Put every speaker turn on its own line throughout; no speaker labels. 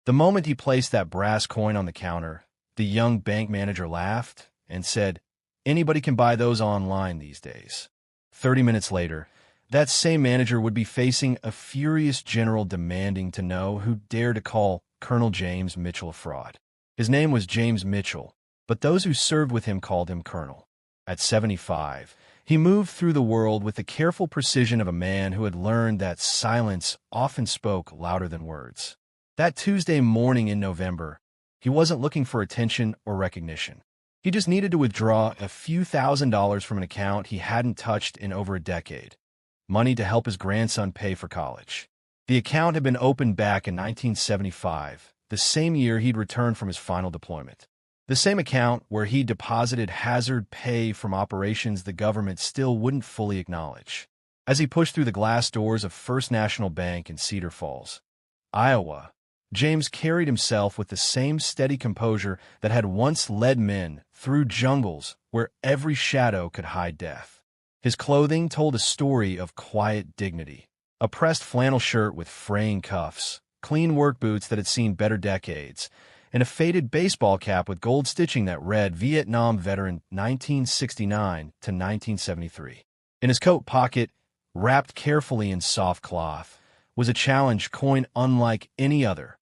The moment he placed that brass coin on the counter, the young bank manager laughed and said, "Anybody can buy those online these days." 30 minutes later, that same manager would be facing a furious general demanding to know who dared to call Colonel James Mitchell a fraud. His name was James Mitchell, but those who served with him called him Colonel. At 75, he moved through the world with the careful precision of a man who had learned that silence often spoke louder than words. That Tuesday morning in November, he wasn't looking for attention or recognition. He just needed to withdraw a few $1,000s from an account he hadn't touched in over a decade. Money to help his grandson pay for college. The account had been opened back in 1975, the same year he'd returned from his final deployment. The same account where he deposited hazard pay from operations the government still wouldn't fully acknowledge. As he pushed through the glass doors of First National Bank in Cedar Falls, Iowa, James carried himself with the same steady composure that had once led men through jungles where every shadow could hide death. His clothing told a story of quiet dignity. A pressed flannel shirt with fraying cuffs, clean work boots that had seen better decades, and a faded baseball cap with gold stitching that read Vietnam Veteran 1969 to 1973. In his coat pocket, wrapped carefully in soft cloth, was a challenge coin unlike any other,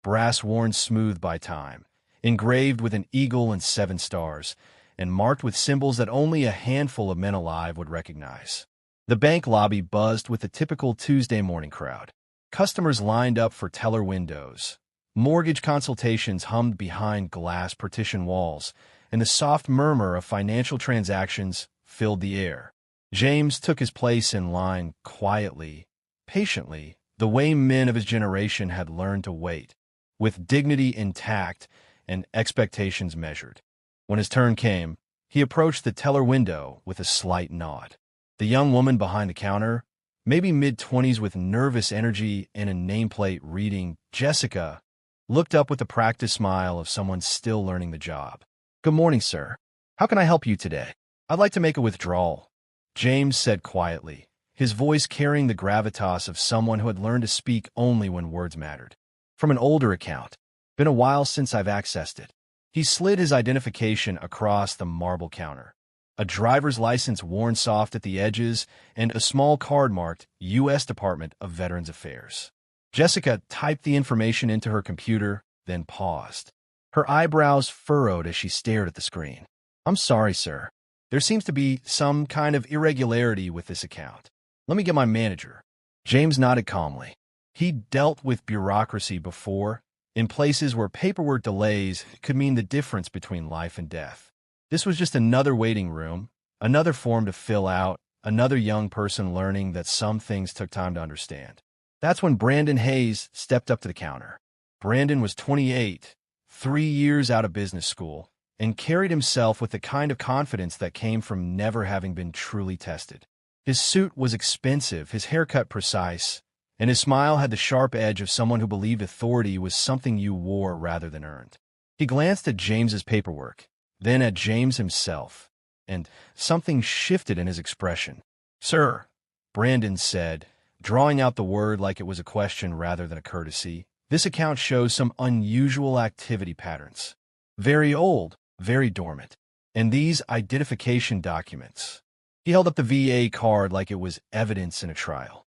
brass worn smooth by time, engraved with an eagle and 7 stars, and marked with symbols that only a handful of men alive would recognize. The bank lobby buzzed with the typical Tuesday morning crowd. Customers lined up for teller windows. Mortgage consultations hummed behind glass partition walls, and the soft murmur of financial transactions filled the air. James took his place in line quietly, patiently, the way men of his generation had learned to wait, with dignity intact and expectations measured. When his turn came, he approached the teller window with a slight nod. The young woman behind the counter, maybe mid-20s with nervous energy and a nameplate reading Jessica, looked up with the practiced smile of someone still learning the job. "Good morning, sir. How can I help you today?" "I'd like to make a withdrawal," James said quietly, his voice carrying the gravitas of someone who had learned to speak only when words mattered. "From an older account. Been a while since I've accessed it." He slid his identification across the marble counter. A driver's license worn soft at the edges and a small card marked U.S. Department of Veterans Affairs. Jessica typed the information into her computer, then paused. Her eyebrows furrowed as she stared at the screen. "I'm sorry, sir. There seems to be some kind of irregularity with this account. Let me get my manager." James nodded calmly. He'd dealt with bureaucracy before, in places where paperwork delays could mean the difference between life and death. This was just another waiting room, another form to fill out, another young person learning that some things took time to understand. That's when Brandon Hayes stepped up to the counter. Brandon was 28, 3 years out of business school, and carried himself with the kind of confidence that came from never having been truly tested. His suit was expensive, his haircut precise, and his smile had the sharp edge of someone who believed authority was something you wore rather than earned. He glanced at James's paperwork, then at James himself, and something shifted in his expression. "Sir," Brandon said, drawing out the word like it was a question rather than a courtesy, "this account shows some unusual activity patterns. Very old, very dormant. And these identification documents." He held up the VA card like it was evidence in a trial.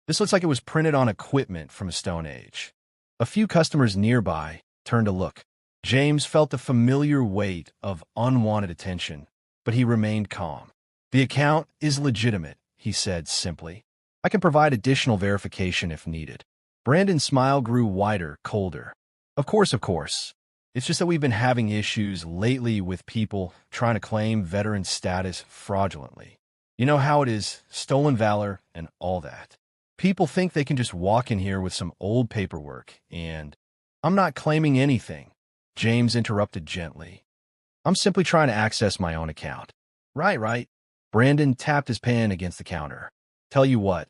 "This looks like it was printed on equipment from a Stone Age." A few customers nearby turned to look. James felt the familiar weight of unwanted attention, but he remained calm. "The account is legitimate," he said simply. "I can provide additional verification if needed." Brandon's smile grew wider, colder. Of course. It's just that we've been having issues lately with people trying to claim veteran status fraudulently. You know how it is, stolen valor and all that. People think they can just walk in here with some old paperwork and—" "I'm not claiming anything," James interrupted gently. "I'm simply trying to access my own account." Right. Brandon tapped his pen against the counter. "Tell you what,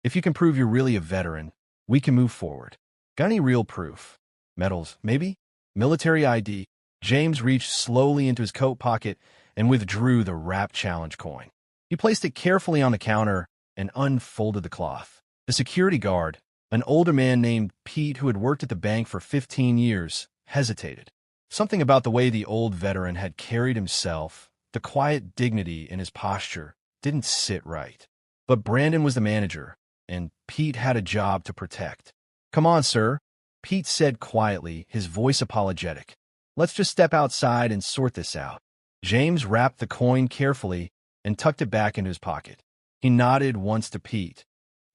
if you can prove you're really a veteran, we can move forward. Got any real proof? Medals, maybe? Military ID?" James reached slowly into his coat pocket and withdrew the wrapped challenge coin. He placed it carefully on the counter and unfolded the cloth. The security guard, An older man named Pete, who had worked at the bank for 15 years, hesitated. Something about the way the old veteran had carried himself, the quiet dignity in his posture, didn't sit right. But Brandon was the manager, and Pete had a job to protect. "Come on, sir," Pete said quietly, his voice apologetic. "Let's just step outside and sort this out." James wrapped the coin carefully and tucked it back into his pocket. He nodded once to Pete,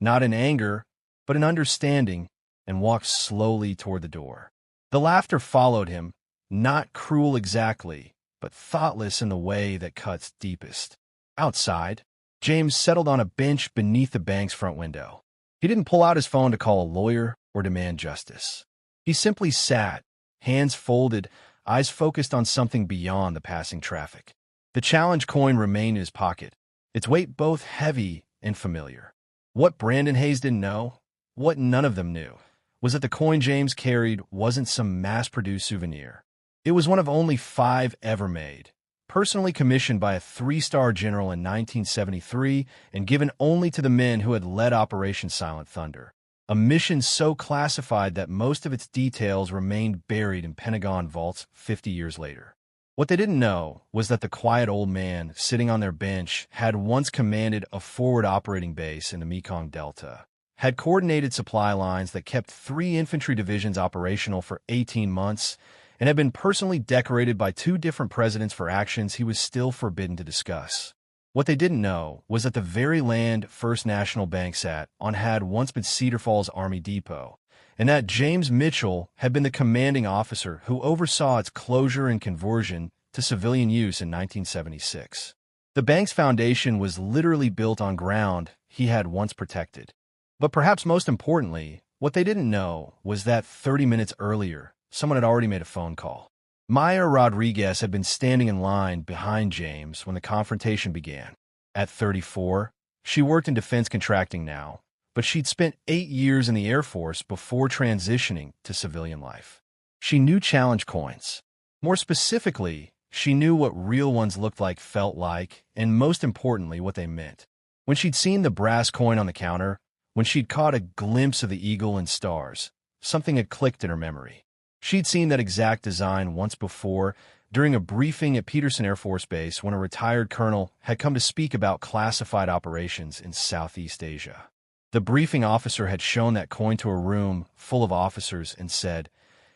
not in anger, but in understanding, and walked slowly toward the door. The laughter followed him, not cruel exactly, but thoughtless in the way that cuts deepest. Outside, James settled on a bench beneath the bank's front window. He didn't pull out his phone to call a lawyer or demand justice. He simply sat, hands folded, eyes focused on something beyond the passing traffic. The challenge coin remained in his pocket, its weight both heavy and familiar. What Brandon Hayes didn't know, what none of them knew, was that the coin James carried wasn't some mass-produced souvenir. It was one of only 5 ever made, personally commissioned by a 3-star general in 1973 and given only to the men who had led Operation Silent Thunder, a mission so classified that most of its details remained buried in Pentagon vaults 50 years later. What they didn't know was that the quiet old man sitting on their bench had once commanded a forward operating base in the Mekong Delta, had coordinated supply lines that kept 3 infantry divisions operational for 18 months, and had been personally decorated by 2 different presidents for actions he was still forbidden to discuss. What they didn't know was that the very land First National Bank sat on had once been Cedar Falls Army Depot, and that James Mitchell had been the commanding officer who oversaw its closure and conversion to civilian use in 1976. The bank's foundation was literally built on ground he had once protected. But perhaps most importantly, what they didn't know was that 30 minutes earlier, someone had already made a phone call. Maya Rodriguez had been standing in line behind James when the confrontation began. At 34, she worked in defense contracting now, but she'd spent 8 years in the Air Force before transitioning to civilian life. She knew challenge coins. More specifically, she knew what real ones looked like, felt like, and most importantly, what they meant. When she'd seen the brass coin on the counter, when she'd caught a glimpse of the eagle and stars, something had clicked in her memory. She'd seen that exact design once before, during a briefing at Peterson Air Force Base when a retired colonel had come to speak about classified operations in Southeast Asia. The briefing officer had shown that coin to a room full of officers and said,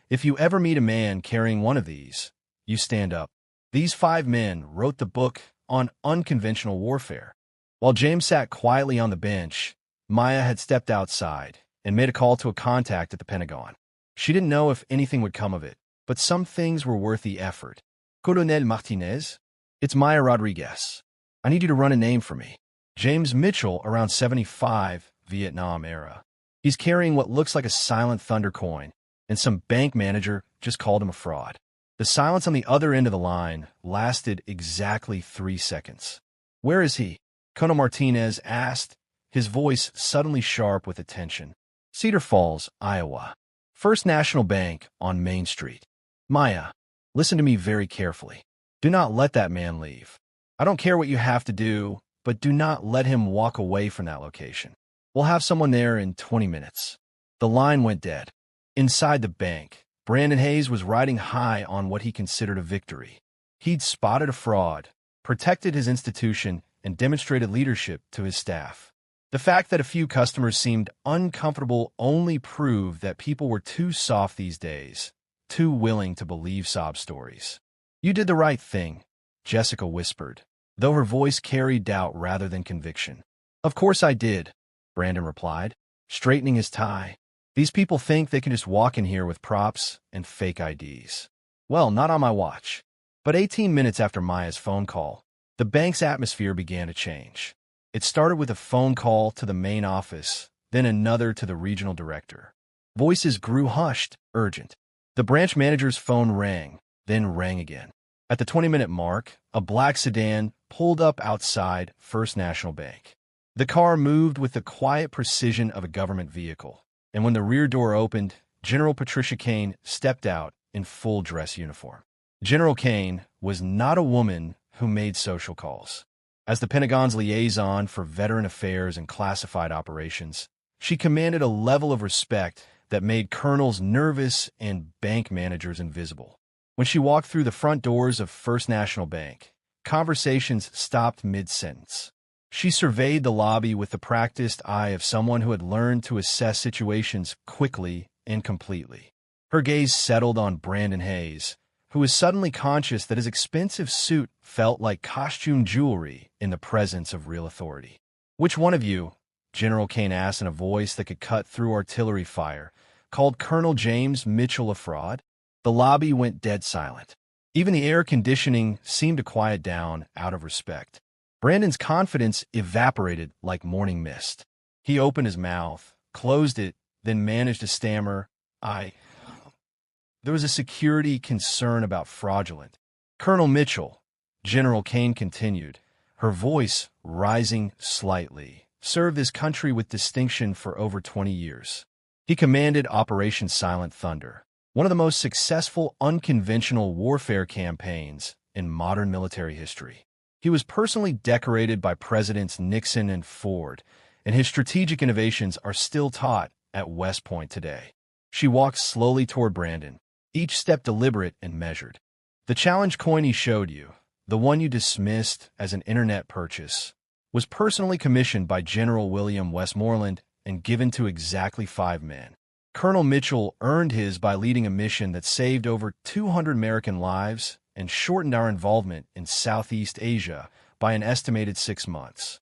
"If you ever meet a man carrying one of these, you stand up." These 5 men wrote the book on unconventional warfare. While James sat quietly on the bench, Maya had stepped outside and made a call to a contact at the Pentagon. She didn't know if anything would come of it, but some things were worth the effort. "Colonel Martinez? It's Maya Rodriguez. I need you to run a name for me. James Mitchell, around 75, Vietnam era. He's carrying what looks like a Silent Thunder coin, and some bank manager just called him a fraud." The silence on the other end of the line lasted exactly 3 seconds. "Where is he?" Colonel Martinez asked, his voice suddenly sharp with attention. "Cedar Falls, Iowa. First National Bank on Main Street." "Maya, listen to me very carefully. Do not let that man leave. I don't care what you have to do, but do not let him walk away from that location. We'll have someone there in 20 minutes. The line went dead. Inside the bank, Brandon Hayes was riding high on what he considered a victory. He'd spotted a fraud, protected his institution, and demonstrated leadership to his staff. The fact that a few customers seemed uncomfortable only proved that people were too soft these days, too willing to believe sob stories. "You did the right thing," Jessica whispered, though her voice carried doubt rather than conviction. "Of course I did," Brandon replied, straightening his tie. "These people think they can just walk in here with props and fake IDs. Well, not on my watch." But 18 minutes after Maya's phone call, the bank's atmosphere began to change. It started with a phone call to the main office, then another to the regional director. Voices grew hushed, urgent. The branch manager's phone rang, then rang again. At the 20-minute mark, a black sedan pulled up outside First National Bank. The car moved with the quiet precision of a government vehicle, and when the rear door opened, General Patricia Kane stepped out in full dress uniform. General Kane was not a woman who made social calls. As the Pentagon's liaison for veteran affairs and classified operations, She commanded a level of respect that made colonels nervous and bank managers invisible. When she walked through the front doors of First National Bank, conversations stopped mid-sentence. She surveyed the lobby with the practiced eye of someone who had learned to assess situations quickly and completely. Her gaze settled on Brandon Hayes, who was suddenly conscious that his expensive suit felt like costume jewelry in the presence of real authority. "Which one of you," General Kane asked in a voice that could cut through artillery fire, "called Colonel James Mitchell a fraud?" The lobby went dead silent. Even the air conditioning seemed to quiet down out of respect. Brandon's confidence evaporated like morning mist. He opened his mouth, closed it, then managed to stammer, There was a security concern about fraudulent. "Colonel Mitchell," General Kane continued, her voice rising slightly, "served this country with distinction for over 20 years. He commanded Operation Silent Thunder, one of the most successful unconventional warfare campaigns in modern military history. He was personally decorated by Presidents Nixon and Ford, and his strategic innovations are still taught at West Point today." She walked slowly toward Brandon, each step deliberate and measured. "The challenge coin he showed you, the one you dismissed as an internet purchase, was personally commissioned by General William Westmoreland and given to exactly 5 men. Colonel Mitchell earned his by leading a mission that saved over 200 American lives and shortened our involvement in Southeast Asia by an estimated 6 months."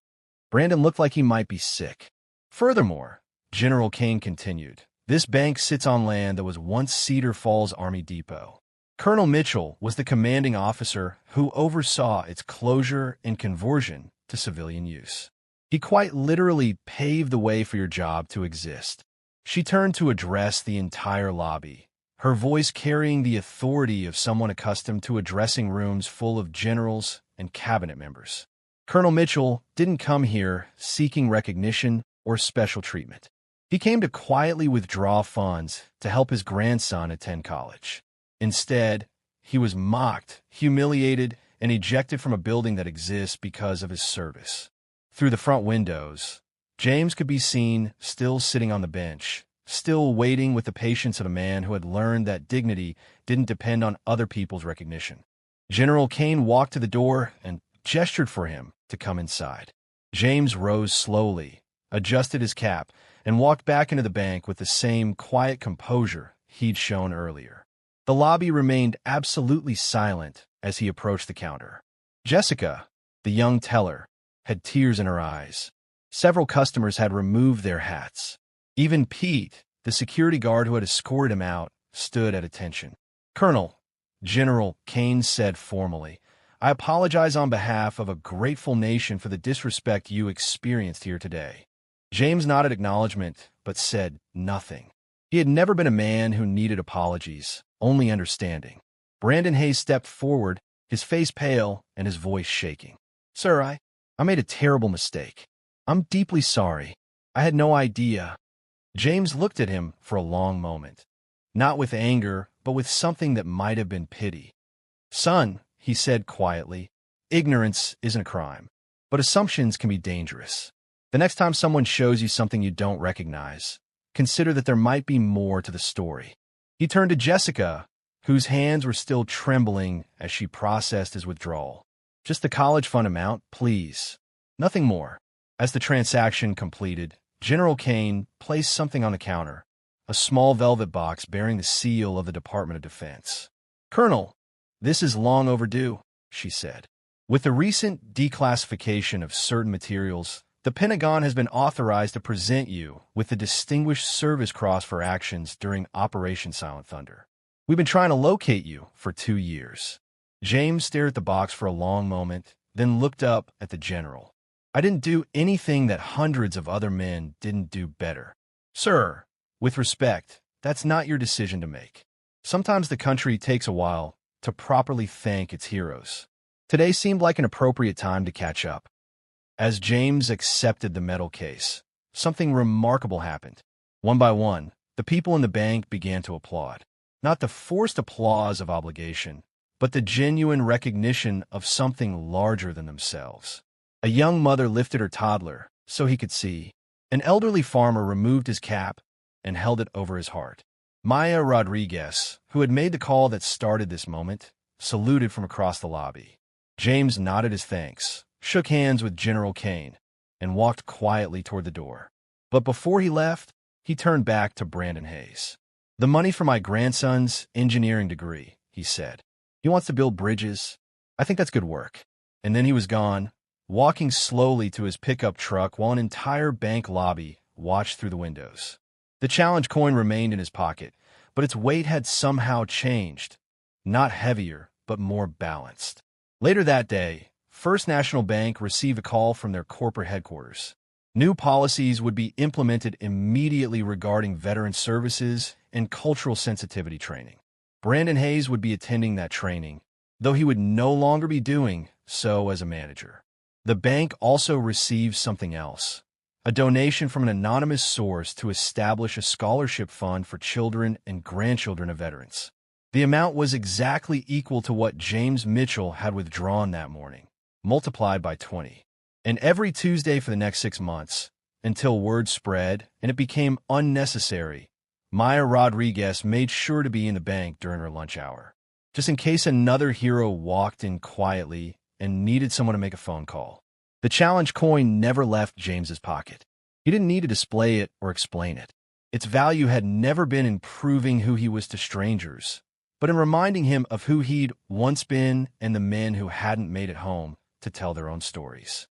Brandon looked like he might be sick. "Furthermore," General Kane continued, "this bank sits on land that was once Cedar Falls Army Depot. Colonel Mitchell was the commanding officer who oversaw its closure and conversion to civilian use. He quite literally paved the way for your job to exist." She turned to address the entire lobby, her voice carrying the authority of someone accustomed to addressing rooms full of generals and cabinet members. "Colonel Mitchell didn't come here seeking recognition or special treatment. He came to quietly withdraw funds to help his grandson attend college. Instead, he was mocked, humiliated, and ejected from a building that exists because of his service." Through the front windows, James could be seen still sitting on the bench, still waiting with the patience of a man who had learned that dignity didn't depend on other people's recognition. General Kane walked to the door and gestured for him to come inside. James rose slowly, adjusted his cap, and walked back into the bank with the same quiet composure he'd shown earlier. The lobby remained absolutely silent as he approached the counter. Jessica, the young teller, had tears in her eyes. Several customers had removed their hats. Even Pete, the security guard who had escorted him out, stood at attention. "Colonel," General Kane said formally, "I apologize on behalf of a grateful nation for the disrespect you experienced here today." James nodded acknowledgement, but said nothing. He had never been a man who needed apologies, only understanding. Brandon Hayes stepped forward, his face pale and his voice shaking. "Sir, I made a terrible mistake. I'm deeply sorry. I had no idea." James looked at him for a long moment, not with anger, but with something that might have been pity. "Son," he said quietly, "ignorance isn't a crime, but assumptions can be dangerous. The next time someone shows you something you don't recognize, consider that there might be more to the story." He turned to Jessica, whose hands were still trembling as she processed his withdrawal. "Just the college fund amount, please. Nothing more." As the transaction completed, General Kane placed something on the counter, a small velvet box bearing the seal of the Department of Defense. "Colonel, this is long overdue," she said. "With the recent declassification of certain materials, the Pentagon has been authorized to present you with the Distinguished Service Cross for actions during Operation Silent Thunder. We've been trying to locate you for 2 years." James stared at the box for a long moment, then looked up at the general. "I didn't do anything that hundreds of other men didn't do better. Sir, with respect, that's not your decision to make. Sometimes the country takes a while to properly thank its heroes. Today seemed like an appropriate time to catch up." As James accepted the medal case, something remarkable happened. One by one, the people in the bank began to applaud. Not the forced applause of obligation, but the genuine recognition of something larger than themselves. A young mother lifted her toddler so he could see, An elderly farmer removed his cap and held it over his heart. Maya Rodriguez, who had made the call that started this moment, saluted from across the lobby. James nodded his thanks, shook hands with General Kane, and walked quietly toward the door. But before he left, he turned back to Brandon Hayes. "The money for my grandson's engineering degree," he said. "He wants to build bridges. I think that's good work." And then he was gone, walking slowly to his pickup truck while an entire bank lobby watched through the windows. The challenge coin remained in his pocket, but its weight had somehow changed. Not heavier, but more balanced. Later that day, First National Bank received a call from their corporate headquarters. New policies would be implemented immediately regarding veteran services and cultural sensitivity training. Brandon Hayes would be attending that training, though he would no longer be doing so as a manager. The bank also received something else, a donation from an anonymous source to establish a scholarship fund for children and grandchildren of veterans. The amount was exactly equal to what James Mitchell had withdrawn that morning, multiplied by 20. And every Tuesday for the next 6 months, until word spread and it became unnecessary, Maya Rodriguez made sure to be in the bank during her lunch hour, just in case another hero walked in quietly and needed someone to make a phone call. The challenge coin never left James's pocket. He didn't need to display it or explain it. Its value had never been in proving who he was to strangers, but in reminding him of who he'd once been and the men who hadn't made it home to tell their own stories.